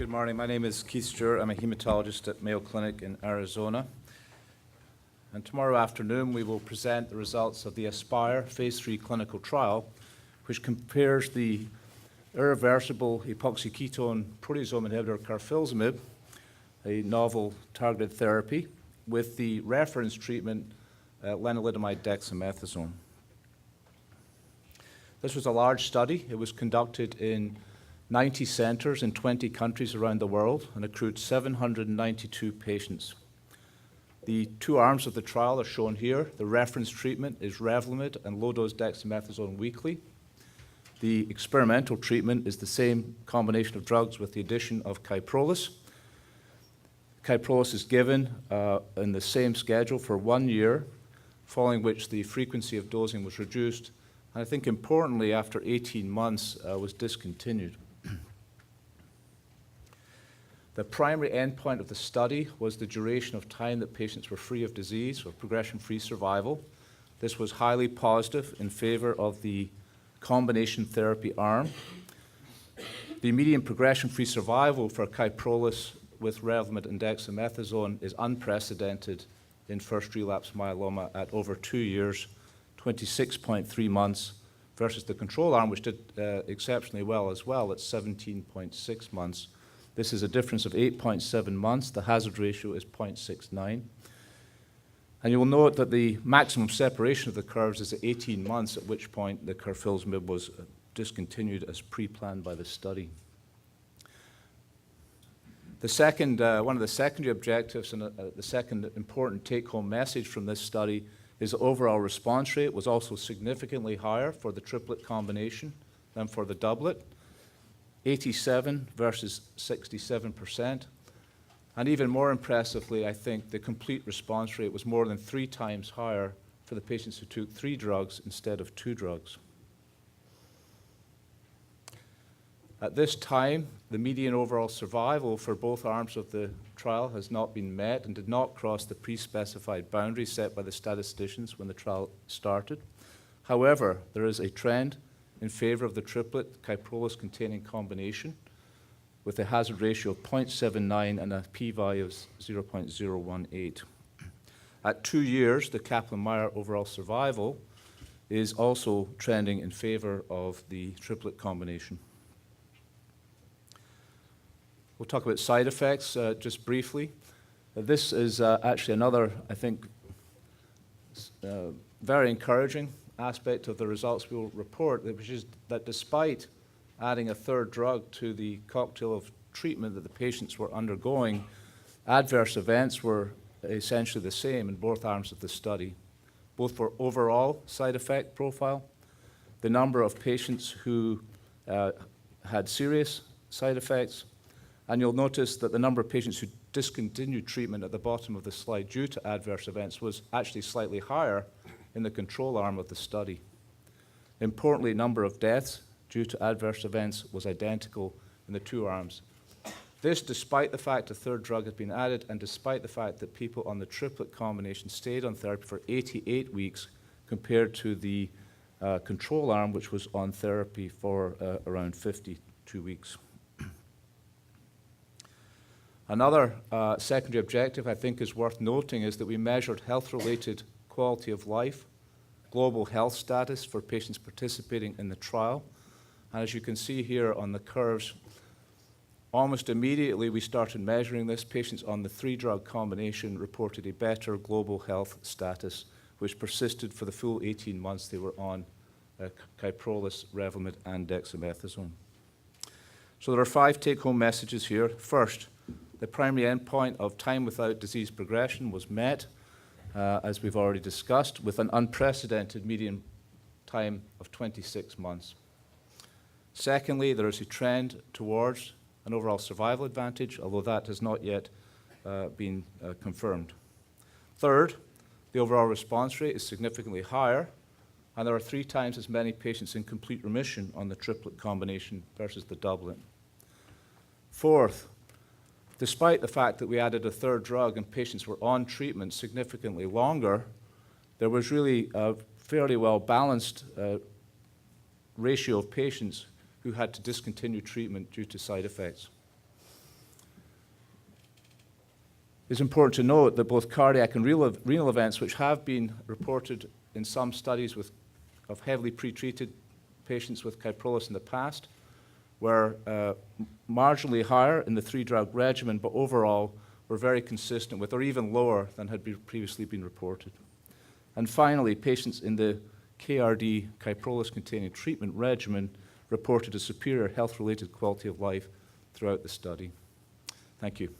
Good morning. My name is Keith Stewart. I'm a hematologist at Mayo Clinic in Arizona. And tomorrow afternoon, we will present the results of the ASPIRE phase 3 clinical trial, which compares the irreversible epoxy ketone proteasome inhibitor carfilzomib, a novel targeted therapy, with the reference treatment lenalidomide dexamethasone. This was a large study. It was conducted in 90 centers in 20 countries around the world and accrued 792 patients. The two arms of the trial are shown here. The reference treatment is Revlimid and low-dose dexamethasone weekly. The experimental treatment is the same combination of drugs with the addition of Kyprolis. Kyprolis is given in the same schedule for 1 year, following which the frequency of dosing was reduced, and I think importantly, after 18 months, was discontinued. The primary endpoint of the study was the duration of time that patients were free of disease or progression-free survival. This was highly positive in favor of the combination therapy arm. The median progression-free survival for Kyprolis with Revlimid and dexamethasone is unprecedented in first relapse myeloma at over 2 years, 26.3 months, versus the control arm, which did exceptionally well as well at 17.6 months. This is a difference of 8.7 months. The hazard ratio is 0.69. And you will note that the maximum separation of the curves is at 18 months, at which point the carfilzomib was discontinued as pre-planned by the study. The second, one of the secondary objectives and the second important take-home message from this study is the overall response rate was also significantly higher for the triplet combination than for the doublet. 87 versus 67%. And even more impressively, I think the complete response rate was more than 3 times higher for the patients who took 3 drugs instead of 2 drugs. At this time, the median overall survival for both arms of the trial has not been met and did not cross the pre-specified boundary set by the statisticians when the trial started. However, there is a trend in favor of the triplet Kyprolis-containing combination with a hazard ratio of 0.79 and a p-value of 0.018. At 2 years, the Kaplan-Meier overall survival is also trending in favor of the triplet combination. We'll talk about side effects just briefly. This is actually another, I think, very encouraging aspect of the results we will report, which is that despite adding a third drug to the cocktail of treatment that the patients were undergoing, adverse events were essentially the same in both arms of the study, both for overall side effect profile, the number of patients who had serious side effects, and you'll notice that the number of patients who discontinued treatment at the bottom of the slide due to adverse events was actually slightly higher in the control arm of the study. Importantly, number of deaths due to adverse events was identical in the 2 arms. This despite the fact a third drug had been added and despite the fact that people on the triplet combination stayed on therapy for 88 weeks compared to the control arm, which was on therapy for around 52 weeks. Another secondary objective I think is worth noting is that we measured health-related quality of life, global health status for patients participating in the trial. And as you can see here on the curves, almost immediately we started measuring this. Patients on the 3-drug combination reported a better global health status, which persisted for the full 18 months they were on Kyprolis, Revlimid, and dexamethasone. So there are 5 take-home messages here. First, the primary endpoint of time without disease progression was met, as we've already discussed, with an unprecedented median time of 26 months. Secondly, there is a trend towards an overall survival advantage, although that has not yet been confirmed. Third, the overall response rate is significantly higher, and there are 3 times as many patients in complete remission on the triplet combination versus the doublet. Fourth, despite the fact that we added a third drug and patients were on treatment significantly longer, there was really a fairly well-balanced ratio of patients who had to discontinue treatment due to side effects. It's important to note that both cardiac and renal events, which have been reported in some studies of heavily pretreated patients with Kyprolis in the past, were marginally higher in the 3-drug regimen, but overall were very consistent with, or even lower than had previously been reported. And finally, patients in the KRD Kyprolis-containing treatment regimen reported a superior health-related quality of life throughout the study. Thank you.